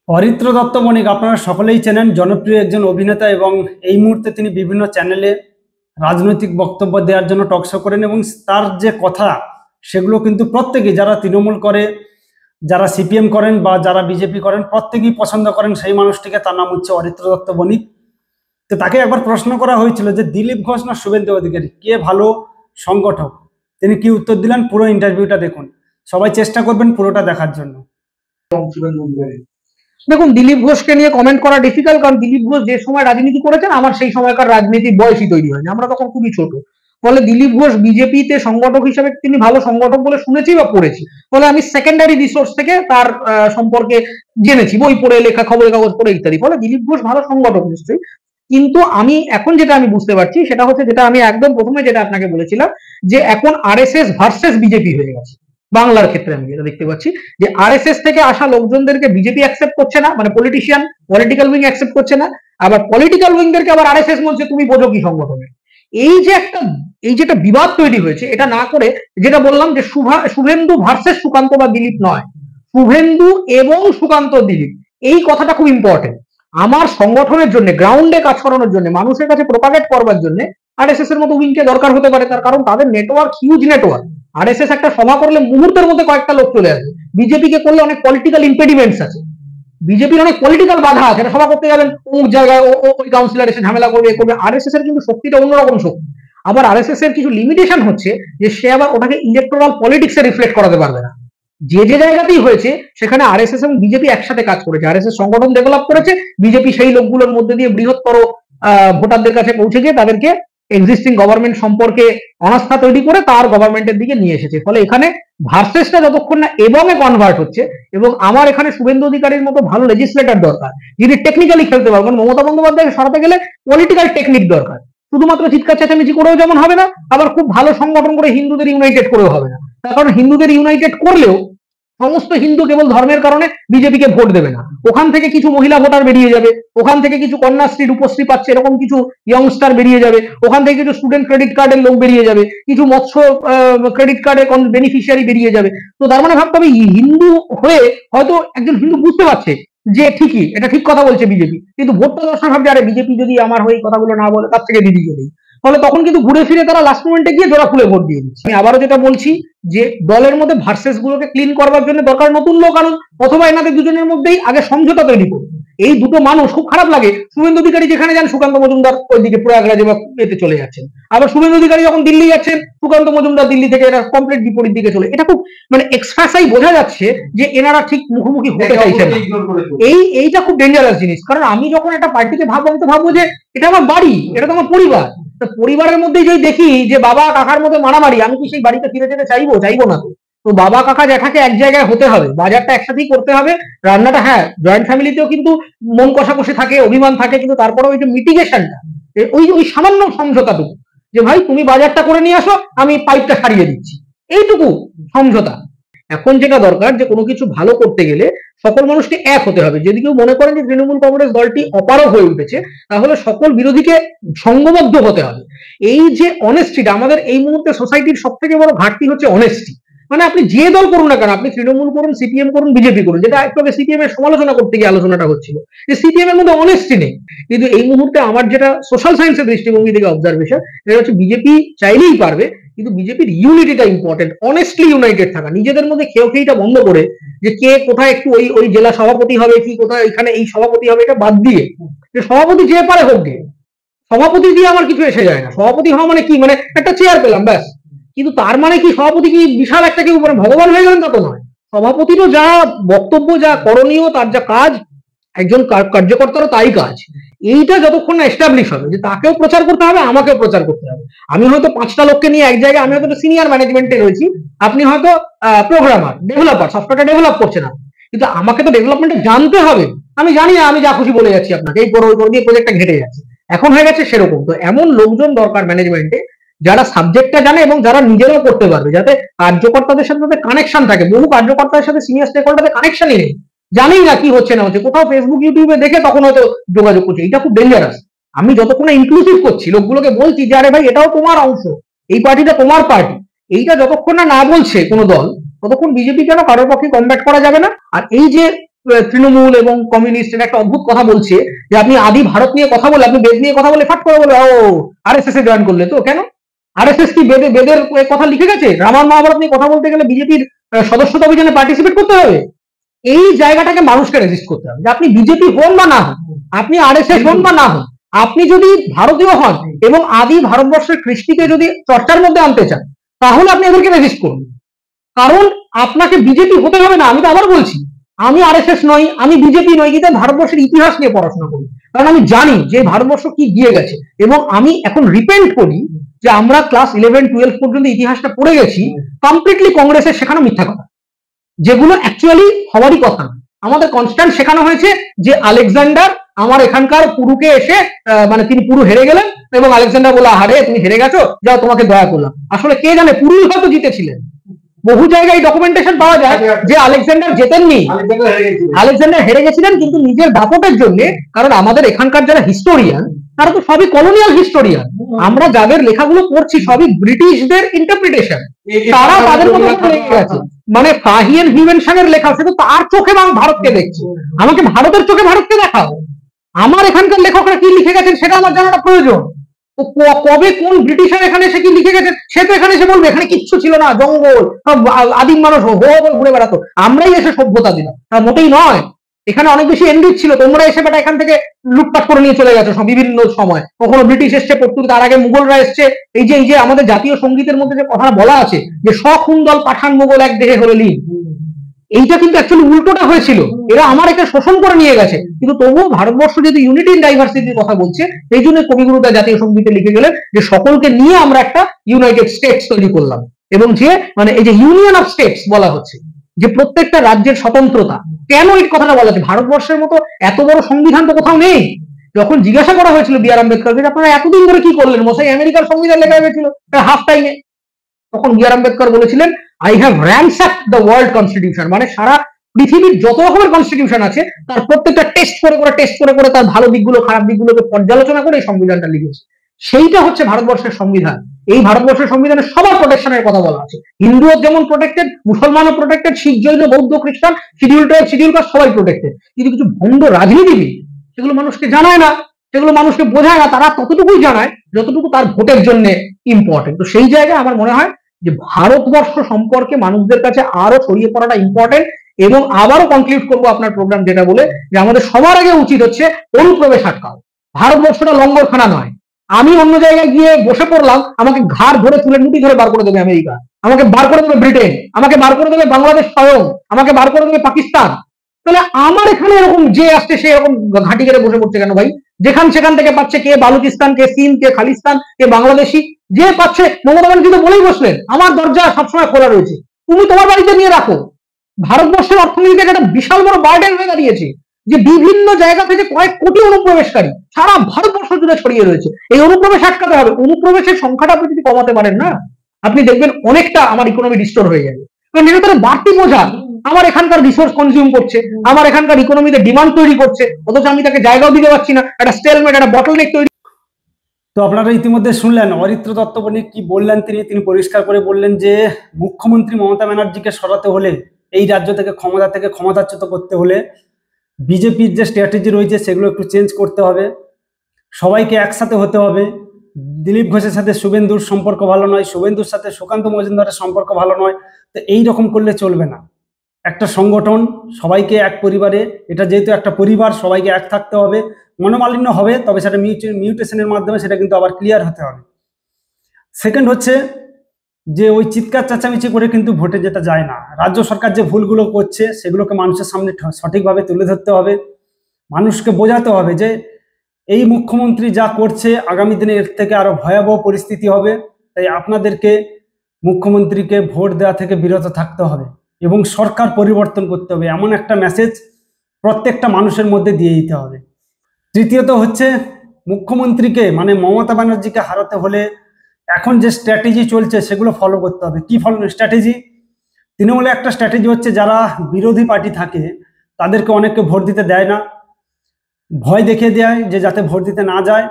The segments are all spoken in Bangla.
অরিত্র দত্ত বণিক আপনারা সকলেই চেনেন, জনপ্রিয় একজন অভিনেতা এবং এই মুহূর্তে তিনি বিভিন্ন চ্যানেলে রাজনৈতিক বক্তব্য দেওয়ার জন্য টকশো করেন এবং তার যে কথা সেগুলো কিন্তু প্রত্যেকেই, যারা তৃণমূল করে, যারা সিপিএম করেন বা যারা বিজেপি করেন, প্রত্যেকেই পছন্দ করেন সেই মানুষটিকে। তার নাম হচ্ছে অরিত্র দত্ত বণিক। তো তাকে একবার প্রশ্ন করা হয়েছিল যে দিলীপ ঘোষ না শুভেন্দু অধিকারী, কে ভালো সংগঠক? তিনি কি উত্তর দিলেন, পুরো ইন্টারভিউটা দেখুন। সবাই চেষ্টা করবেন পুরোটা দেখার জন্য। দেখুন, দিলীপ ঘোষকে নিয়ে কমেন্ট করা ডিফিকাল্ট, কারণ দিলীপ ঘোষ যে সময় রাজনীতি করেছেন আমার সেই সময়কার রাজনীতির বয়সই তৈরি হয়নি, আমরা তখন খুবই ছোট। ফলে দিলীপ ঘোষ বিজেপিতে সংগঠক হিসেবে তিনি ভালো সংগঠক বলে শুনেছি বা পড়েছি। ফলে আমি সেকেন্ডারি রিসোর্স থেকে তার সম্পর্কে জেনেছি, বই পড়ে, লেখা, খবরের কাগজ পড়ে ইত্যাদি। ফলে দিলীপ ঘোষ ভালো সংগঠক নিশ্চয়ই। কিন্তু আমি এখন যেটা আমি বুঝতে পারছি সেটা হচ্ছে, যেটা আমি একদম প্রথমে যেটা আপনাকে বলেছিলাম, যে এখন আরএসএস ভার্সেস বিজেপি হয়ে গেছে। বাংলার ক্ষেত্রে আমি যেটা দেখতে পাচ্ছি, যে আরএসএস থেকে আসা লোকজনদেরকে বিজেপি অ্যাকসেপ্ট করছে না, মানে পলিটিশিয়ান, পলিটিক্যাল উইং অ্যাকসেপ্ট করছে না। আবার পলিটিক্যাল উইংদেরকে আবার আরএসএস বলছে তুমি বোঝো কি সংগঠনে। এই যে একটা বিবাদ তৈরি হয়েছে, এটা না করে যেটা বললাম যে শুভেন্দু ভার্সেস সুকান্ত বা দিলীপ নয়, শুভেন্দু এবং সুকান্ত দিলীপ, এই কথাটা খুব ইম্পর্টেন্ট। আমার সংগঠনের জন্য, গ্রাউন্ডে কাজ করানোর জন্য, মানুষের কাছে প্রোপাগেট করবার জন্য আরএসএস এর মতো উইংকে দরকার হতে পারে। তার কারণ তাদের নেটওয়ার্ক, হিউজ নেটওয়ার্ক। আরএসএস একটা সভা করলে মুহূর্তের মধ্যে কয়েকটা লোক চলে আসবে। বিজেপি কে করলে অনেক পলিটিক্যাল ইম্পেডিমেন্টস আছে, বিজেপির অনেক পলিটিক্যাল বাধা আছে। এটা সভা করতে যাবেন অমুক জায়গায়, ওই কাউন্সিলর এসে ঝামেলা করবে করবে। আরএসএস এর কিন্তু শক্তিটা অন্যরকম শক্তি। আবার আরএসএস এর কিছু লিমিটেশন হচ্ছে যে সে আবার ওটাকে ইলেকট্রাল পলিটিক্সে রিফ্লেক্ট করাতে পারবে না। যে যে জায়গাতেই হয়েছে সেখানে আরএসএস এবং বিজেপি একসাথে কাজ করেছে। আরএসএস সংগঠন ডেভেলপ করেছে, বিজেপি সেই লোকগুলোর মধ্যে দিয়ে বৃহত্তর ভোটারদের কাছে পৌঁছে গিয়ে তাদেরকে এক্সিস্টিং গভর্নমেন্ট সম্পর্কে অনাস্থা তৈরি করে তার গভর্নমেন্টের দিকে নিয়ে এসেছে। ফলে এখানে ভার্সেসটা যতক্ষণ না এবংয়ে কনভার্ট হচ্ছে, এবং আমার এখানে শুভেন্দু অধিকারীর মতো ভালো লেজিসলেটর দরকার, যিনি টেকনিক্যালি খেলতে পারবেন। মমতা বন্দ্যোপাধ্যায়কে সরাতে গেলে পলিটিক্যাল টেকনিক দরকার, শুধুমাত্র চিৎকার চেঁচামেচি করেও যেমন হবে না, আবার খুব ভালো সংগঠন করে হিন্দুদের ইউনাইটেড করেও হবে না। তার কারণ হিন্দুদের ইউনাইটেড করলেও সমস্ত হিন্দু কেবল ধর্মের কারণে বিজেপিকে ভোট দেবে না। ওখান থেকে কিছু মহিলা ভোটার বেরিয়ে যাবে, ওখান থেকে কিছু কন্যাশ্রী, রূপশ্রী পাচ্ছে এরকম কিছু ইয়ংস্টার বেরিয়ে যাবে, ওখান থেকে কিছু স্টুডেন্ট ক্রেডিট কার্ডের লোক বেরিয়ে যাবে, কিছু মৎস্য ক্রেডিট কার্ডের বেনিফিশিয়ারি বেরিয়ে যাবে। তো তার মানে ভাবতে হবে, হিন্দু হয়ে হয়তো একজন হিন্দু বুঝতে পারছে যে ঠিকই এটা ঠিক কথা বলছে বিজেপি, কিন্তু ভোটটা দর্শন ভাবছে আরে বিজেপি যদি আমার হয়ে কথাগুলো না বলে তার থেকে দিদি চলেই। ফলে তখন কিন্তু ঘুরে ফিরে তারা লাস্ট মোমেন্টে গিয়ে জোড়া ফুলে ভোট দিয়ে দিচ্ছে। আমি আবারও যেটা বলছি, যে দলের মধ্যে ভার্সেস গুলোকে ক্লিন করবার জন্য দরকার নতুন লোক আনুন, অথবা এনাদের দুজনের মধ্যেই আগে সমঝোতা তৈরি করুন। এই দুটো মানুষ, খুব খারাপ লাগে শুভেন্দু অধিকারী যেখানে যান সুকান্ত মজুমদার ওইদিকে প্রয়াগরাজে বা এতে চলে যাচ্ছেন, আবার শুভেন্দু অধিকারী যখন দিল্লি যাচ্ছেন সুকান্ত মজুমদার দিল্লি থেকে এরা কমপ্লিট বিপরীত দিকে চলে। এটা খুব মানে এক্সপ্রেসাই বোঝা যাচ্ছে যে এনারা ঠিক মুখোমুখি হতে চাইছেন না। এইটা খুব ডেঞ্জারাস জিনিস। কারণ আমি যখন একটা পার্টিকে ভাববো, আমি তো ভাববো যে এটা আমার বাড়ি, এটা তো আমার পরিবার। পরিবারের মধ্যে যদি দেখি যে বাবা কাকার মধ্যে মারামারি, আমি কি সেই বাড়িতে ফিরে যেতে চাইবো? চাইবো না। তো বাবা কাকা জ্যাঠাকে এক জায়গায় হতে হবে, বাজারটা একসাথেই করতে হবে, রান্নাটা, হ্যাঁ জয়েন্ট ফ্যামিলিতেও কিন্তু মন কষাকষি থাকে, অভিমান থাকে, কিন্তু তারপরে ওই যে মিটিগেশনটা, ওই সামান্য সমঝোতাটুকু, যে ভাই তুমি বাজারটা করে নিয়ে আসো, আমি পাইপটা সারিয়ে দিচ্ছি, এইটুকু সমঝোতা। এখন যেটা দরকার, যে কোনো কিছু ভালো করতে গেলে সকল মানুষকে এক হতে হবে। যদি কেউ মনে করেন যে তৃণমূল কংগ্রেস দলটি অপারগ হয়ে উঠেছে, তাহলে সকল বিরোধীকে সংঘবদ্ধ হতে হবে। এই যে অনেস্টিটা, আমাদের এই মুহূর্তে সোসাইটির সব থেকে বড় ঘাটতি হচ্ছে অনেস্টি। মানে আপনি যে দল করুন না কেন, আপনি তৃণমূল করুন, সিপিএম করুন, বিজেপি করুন, যেটা একটু আগে সিপিএম এর সমালোচনা করতে গিয়ে আলোচনাটা হচ্ছিল, যে সিপিএম এর মধ্যে অনেস্টি নেই। কিন্তু এই মুহূর্তে আমার যেটা সোশ্যাল সায়েন্সের দৃষ্টিভঙ্গি থেকে অবজারভেশন, সেটা হচ্ছে বিজেপি চাইলেই পারবে, কিন্তু বিজেপির ইউনিটিটা ইম্পর্টেন্ট, অনেস্টলি ইউনাইটেড থাকা, নিজেদের মধ্যে খেয়েটা বন্ধ করে, যে কে কোথায় একটু ওই ওই জেলা সভাপতি হবে, কি কোথায় এখানে এই সভাপতি হবে, এটা বাদ দিয়ে যে সভাপতি যে পারে হোক গে, সভাপতি দিয়ে আমার কিছু এসে যায় না। সভাপতি হওয়া মানে কি, মানে একটা চেয়ার পেলাম ব্যাস। কিন্তু তার মানে কি সভাপতি কি বিশাল একটা কেউ মানে ভগবান হয়ে গেলেন? তা তো নয়। সভাপতিরও যা বক্তব্য, যা করণীয়, তার যা কাজ, একজন কার্যকর্তারও তাই কাজ। এইটা যতক্ষণ না এস্টাবলিশ হবে, যে তাকেও প্রচার করতে হবে, আমাকেও প্রচার করতে হবে। আমি হয়তো 5টা লোককে নিয়ে এক জায়গায়, আমি হয়তো সিনিয়র ম্যানেজমেন্টে রয়েছি, আপনি হয়তো প্রোগ্রামার, ডেভেলপার, সফটওয়্যারটা ডেভেলপ করছেন আপনি, কিন্তু আমাকে তো ডেভেলপমেন্টে জানতে হবে। আমি জানি না, আমি যা খুশি বলে যাচ্ছি আপনাকে, এই করো ওই করো দিয়ে প্রজেক্টটা ঘেটে যাচ্ছে। এখন হয়ে গেছে সেরকম। তো এমন লোকজন দরকার ম্যানেজমেন্টে, যারা সাবজেক্টটা জানে এবং যারা নিজেরাও করতে পারবে, যাতে কার্যকর্তাদের সাথে তাদের কানেকশন থাকে। বহু কার্যকর্তাদের সাথে সিনিয়র স্টেক হোল্ডারদের কানেকশনই নেই, জানেই না কি হচ্ছে না হচ্ছে, কোথাও ফেসবুক ইউটিউবে দেখে তখন হয়তো যোগাযোগ করছে। এটা খুব ডেঞ্জারাস। আমি যতক্ষণ ইনক্লুসিভ করছি, লোকগুলোকে বলছি যে আরে ভাই এটাও তোমার অংশ, এই পার্টিটা তোমার পার্টি, এইটা যতক্ষণ না না বলছে কোনো দল, ততক্ষণ বিজেপি কেন কারোর পক্ষে কমব্যাট করা যাবে না। আর এই যে তৃণমূল এবং কমিউনিস্ট একটা অদ্ভুত কথা বলছে যে আপনি আদি ভারত নিয়ে কথা বলে, আপনি বেদ নিয়ে কথা বলে ফাট করে বলে ও আরএসএস এ জয়েন করলে। তো কেন আরএসএস কি বেদের কথা লিখে গেছে? রামায়ণ মহাভারত নিয়ে কথা বলতে গেলে বিজেপির সদস্যতা অভিযানে পার্টিসিপেট করতে হবে। এই জায়গাটাকে মানুষকে রেজিস্ট করতে হবে যে আপনি বিজেপি হন বা না হন, আপনি আরএসএস হন বা না হন, আপনি যদি ভারতীয় হন এবং আদি ভারতবর্ষের কৃষ্টিকে যদি চর্চার মধ্যে আনতে চান, তাহলে আপনি এদেরকে রেজিস্ট করুন। কারণ আপনাকে বিজেপি হতে হবে না। আমি তো আবার বলছি, আমি আরএসএস নই, আমি বিজেপি নই, কিন্তু ভারতবর্ষের ইতিহাস নিয়ে পড়াশোনা করি, কারণ আমি জানি যে ভারতবর্ষ কি গিয়ে গেছে। এবং আমি এখন রিপেন্ট করি যে আমরা ক্লাস 11-12 পর্যন্ত ইতিহাসটা পড়ে গেছি কমপ্লিটলি কংগ্রেসের শেখানো মিথ্যা কথা, যেগুলো অ্যাকচুয়ালি হওয়ারই কথা না। আমাদের কনস্ট্যান্ট শেখানো হয়েছে যে আলেকজান্ডার আমার এখানকার পুরুকে এসে মানে তিনি পুরু হেরে গেলেন এবং আলেকজান্ডার বলল আরে তুমি হেরে গেছো, যাও তোমাকে দয়া করলাম। আসলে কে জানে পুরুই হয়তো জিতেছিলেন। বহু জায়গায় ডকুমেন্টেশন পাওয়া যায় যে আলেকজান্ডার জেতেননি, আলেকজান্ডার হেরে গেছিলেন কিন্তু নিজের দাপটের জন্য। কারণ আমাদের এখানকার যারা হিস্টোরিয়ান তারা তো সবই কলোনিয়াল হিস্টোরিয়ান, আমরা যাদের লেখাগুলো পড়ছি সবই ব্রিটিশদের ইন্টারপ্রিটেশন, তারা তাদের মতো লেগে গেছে। মানে ফাহিয়েন হিউয়েনসাংয়ের লেখা শুধু তার চোখে ভারতকে দেখছে, আমাকে ভারতের চোখে ভারতকে দেখাও। আমার এখানকার লেখকরা কি লিখে গেছেন সেটা আমার জানাটা প্রয়োজন। কবে কোন ব্রিটিশার এখানে এসে কি লিখে গেছে সে তো এখানে এসে বলবে এখানে কিচ্ছু ছিল না, জঙ্গল, আদিম মানুষ হো ঘুরে বেড়াতো, আমরাই এসে সভ্যতা দিলাম। মোটেই নয়, এখানে অনেক বেশি এনরিচ ছিল, তোমরা এসে বেটা এখান থেকে লুটপাট করে নিয়ে চলে গেছো বিভিন্ন সময়। কখনো ব্রিটিশ এসছে, পর্তুগিজ, তার আগে মুঘলরা এসছে। এই যে আমাদের জাতীয় সঙ্গীতের মধ্যে যে কথা বলা আছে যে সখুন্দল পাঠান মুঘল এক দেহে হলে লীন, এইটা কিন্তু অ্যাকচুয়ালি উল্টোটা হয়েছিল। এরা আমার একে শোষণ করে নিয়ে গেছে, কিন্তু তবুও ভারতবর্ষ যদি ইউনিটি ইন ডাইভার্সিটির কথা বলছে, এই জন্য কবিগুরু তার জাতীয় সঙ্গীতে লিখে গেলেন যে সকলকে নিয়ে আমরা একটা ইউনাইটেড স্টেটস তৈরি করলাম। এবং যে মানে এই যে ইউনিয়ন অফ স্টেটস বলা হচ্ছে, যে প্রত্যেকটা রাজ্যের স্বতন্ত্রতা। কেন এই কথাটা বলা হচ্ছে? ভারতবর্ষের মতো এত বড় সংবিধান তো কোথাও নেই। যখন জিজ্ঞাসা করা হয়েছিল বি আর আম্বেদকরকে আপনারা এতদিন ধরে কি করলেন, মশাই আমেরিকার সংবিধান লেখা হয়েছিল হাফ টাইমে, তখন বি আর আম্বেদকর বলেছিলেন I have ransacked the world constitution, মানে সারা পৃথিবীর যত রকমের কনস্টিটিউশন আছে তার প্রত্যেকটা টেস্ট করে তার ভালো দিকগুলো খারাপ দিকগুলোকে পর্যালোচনা করে এই সংবিধানটা লিখেছে। সেইটা হচ্ছে ভারতবর্ষের সংবিধান। এই ভারতবর্ষের সংবিধানে সবার প্রোটেকশনের কথা বলা আছে, হিন্দুও যেমন প্রোটেক্টেড, মুসলমানও প্রোটেক্টেড, শিখ, জৈন, বৌদ্ধ, খ্রিস্টান, শিডিউল ট্রাইব, শিডিউল কাস্ট সবাই প্রোটেক্টেড। কিন্তু কিছু ভণ্ড রাজনীতিবিদ সেগুলো মানুষকে জানায় না, সেগুলো মানুষকে বোঝায় না, তারা ততটুকুই জানায় যতটুকু তার ভোটের জন্য ইম্পর্টেন্ট। তো সেই জায়গায় আমার মনে হয় যে ভারতবর্ষ সম্পর্কে মানুষদের কাছে আরো ছড়িয়ে পড়াটা ইম্পর্টেন্ট। এবং আবারও কনক্লুড করবো আপনার প্রোগ্রাম যেটা বলে যে আমাদের সবার আগে উচিত হচ্ছে অনুপ্রবেশ আটকাও। ভারতবর্ষটা লঙ্গরখানা নয়। আমি অন্য জায়গায় গিয়ে বসে পড়লাম, আমাকে ঘাড় ধরে চুলের মুঠি ধরে বার করে দেবে আমেরিকা, আমাকে বার করে দেবে ব্রিটেন, আমাকে বার করে দেবে বাংলাদেশ স্বয়ং, আমাকে বার করে দেবে পাকিস্তান। তাহলে আমার এখানে এরকম যে আসছে সে এরকম ঘাঁটি কেড়ে বসে পড়ছে কেন ভাই? যেখান সেখান থেকে পাচ্ছে, কে বালুচিস্তান, কে সিন, কে খালিস্তান, কে বাংলাদেশি, যে পাচ্ছে। মমতা ব্যানার্জি তো বলেই বসলেন আমার দরজা সবসময় খোলা রয়েছে, তুমি তোমার বাড়িতে নিয়ে রাখো। ভারতবর্ষের অর্থনীতিতে একটা বিশাল বড় বার্ডেন হয়ে দাঁড়িয়েছে যে বিভিন্ন জায়গা থেকে কয়েক কোটি অনুপ্রবেশকারী সারা ভারতবর্ষ জুড়ে ছড়িয়ে রয়েছে। এই অনুপ্রবেশ আটকাতে হবে। অনুপ্রবেশের সংখ্যাটা আপনি যদি কমাতে পারেন না, আপনি দেখবেন অনেকটা আমার ইকোনমি ডিস্টোর হয়ে যাবে। কারণ এটা তারা বাড়তি বোঝা আমার এখানকার রিসোর্স কনজিউম করছে, আমার এখানকার ইকোনমিতে ডিমান্ড তৈরি করছে, অথচ আমি তাকে জায়গাও দিতে পারছি না। একটা স্টেলমেট, একটা বটলনেক তৈরি। তো আপনারা ইতিমধ্যে শুনলেন অরিত্র দত্তবণিক কি বললেন। তিনি পরিষ্কার করে বললেন যে মুখ্যমন্ত্রী মমতা ব্যানার্জিকে সরাতে হলে, এই রাজ্য থেকে ক্ষমতাচ্যুত করতে হলে বিজেপির যে স্ট্র্যাটেজি রয়েছে সেগুলো একটু চেঞ্জ করতে হবে, সবাইকে একসাথে হতে হবে। দিলীপ ঘোষের সাথে শুভেন্দুর সম্পর্ক ভালো নয়, শুভেন্দুর সাথে সুকান্ত মজুমদারের সম্পর্ক ভালো নয়। তো এই রকম করলে চলবে না। একটা সংগঠন, সবাইকে এক পরিবারে, এটা যেহেতু একটা পরিবার, সবাইকে এক থাকতে হবে। মনোমালিন্য হবে, তবে সেটা মিউটেশনের মাধ্যমে সেটা কিন্তু আবার ক্লিয়ার হতে হবে। সেকেন্ড হচ্ছে যে ওই চিৎকার চেঁচামেচি করে কিন্তু ভোটে যেটা যায় না। রাজ্য সরকার যে ভুলগুলো করছে সেগুলোকে মানুষের সামনে সঠিকভাবে তুলে ধরতে হবে, মানুষকে বোঝাতে হবে যে এই মুখ্যমন্ত্রী যা করছে আগামী দিনে এর থেকে আরো ভয়াবহ পরিস্থিতি হবে। তাই আপনাদেরকে মুখ্যমন্ত্রীকে ভোট দেওয়া থেকে বিরত থাকতে হবে এবং সরকার পরিবর্তন করতে হবে, এমন একটা মেসেজ প্রত্যেকটা মানুষের মধ্যে দিয়ে দিতে হবে। তৃতীয়ত হচ্ছে মুখ্যমন্ত্রীকে মানে মমতা ব্যানার্জিকে হারাতে হলে এখন যে স্ট্র্যাটেজি চলছে সেগুলো ফলো করতে হবে। কি স্ট্র্যাটেজি? তৃণমূলে একটা স্ট্র্যাটেজি হচ্ছে যারা বিরোধী পার্টি থাকে তাদেরকে অনেককে ভোট দিতে দেয় না, ভয় দেখিয়ে দেয় যে যাতে ভোট দিতে না যায়।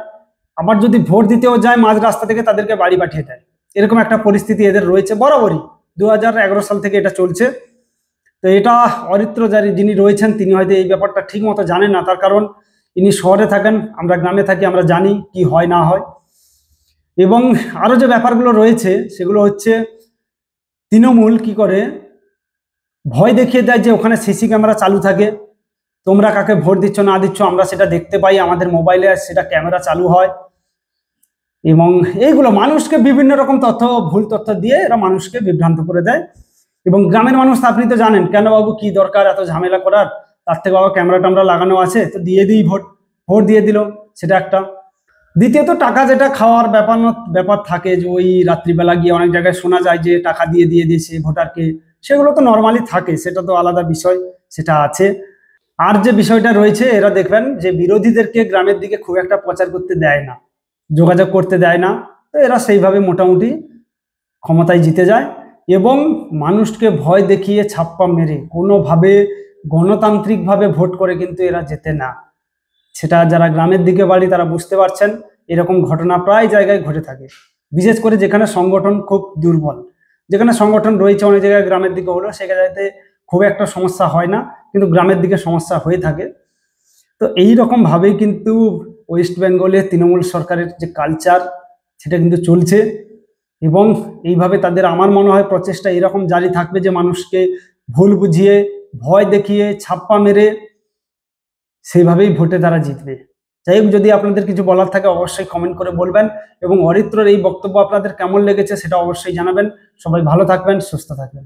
আবার যদি ভোট দিতেও যায় মাঝ রাস্তা থেকে তাদেরকে বাড়ি পাঠিয়ে দেয়। এরকম একটা পরিস্থিতি এদের রয়েছে বরাবরই, 2011 সাল থেকে এটা চলছে। তো এটা অরিত্র যিনি রয়েছেন তিনি হয়তো এই ব্যাপারটা ঠিক মতো জানেন না, তার কারণ ইনি শহরে থাকেন, আমরা গ্রামে থাকি, আমরা জানি কি হয় না হয়। এবং আরো যে ব্যাপারগুলো রয়েছে সেগুলো হচ্ছে তৃণমূল কি করে ভয় দেখিয়ে দেয় যে ওখানে সিসি ক্যামেরা চালু থাকে, তোমরা কাকে ভোট দিচ্ছ না দিচ্ছ আমরা সেটা দেখতে পাই, আমাদের মোবাইলে সেটা ক্যামেরা চালু হয়। এবং এইগুলো মানুষকে বিভিন্ন রকম তথ্য, ভুল তথ্য দিয়ে এরা মানুষকে বিভ্রান্ত করে দেয়। এবং গ্রামের মানুষ আপনি তো জানেন, কেন বাবু কি দরকার এত ঝামেলা করার, তার থেকে বাবা ক্যামেরা ট্যামেরা লাগানো আছে তো দিয়ে দিই, ভোট দিয়ে দিল, সেটা একটা। দ্বিতীয়ত টাকা যেটা খাওয়ার ব্যাপার থাকে, যে ওই রাত্রিবেলা গিয়ে অনেক জায়গায় শোনা যায় যে টাকা দিয়ে দিয়েছে ভোটারকে, সেগুলো তো নর্মালি থাকে, সেটা তো আলাদা বিষয়, সেটা আছে। আর যে বিষয়টা রয়েছে, এরা দেখবেন যে বিরোধীদেরকে গ্রামের দিকে খুব একটা প্রচার করতে দেয় না, যোগাযোগ করতে দেয় না, তো এরা সেইভাবে মোটামুটি ক্ষমতায় জিতে যায়। এবং মানুষকে ভয় দেখিয়ে ছাপ্পা মেরে কোনোভাবে গণতান্ত্রিকভাবে ভোট করে কিন্তু এরা জেতে না। সেটা যারা গ্রামের দিকে বাড়ি তারা বুঝতে পারছেন, এরকম ঘটনা প্রায় জায়গায় ঘটে থাকে, বিশেষ করে যেখানে সংগঠন খুব দুর্বল। যেখানে সংগঠন রয়েছে অনেক জায়গায় গ্রামের দিকে হলো, সেখানে খুব একটা সমস্যা হয় না, কিন্তু গ্রামের দিকে সমস্যা হয়ে থাকে। তো এই রকম ভাবেই কিন্তু ওয়েস্ট বেঙ্গলে তৃণমূল সরকারের যে কালচার সেটা কিন্তু চলছে। এবং এইভাবে তাদের আমার মনে হয় প্রচেষ্টা এরকম জারি থাকবে যে মানুষকে ভুল বুঝিয়ে, ভয় দেখিয়ে, ছাপ্পা মেরে সেইভাবেই ভোটে তারা জিতবে। যাই হোক, যদি আপনাদের কিছু বলার থাকে অবশ্যই কমেন্ট করে বলবেন, এবং অরিত্রর এই বক্তব্য আপনাদের কেমন লেগেছে সেটা অবশ্যই জানাবেন। সবাই ভালো থাকবেন, সুস্থ থাকবেন।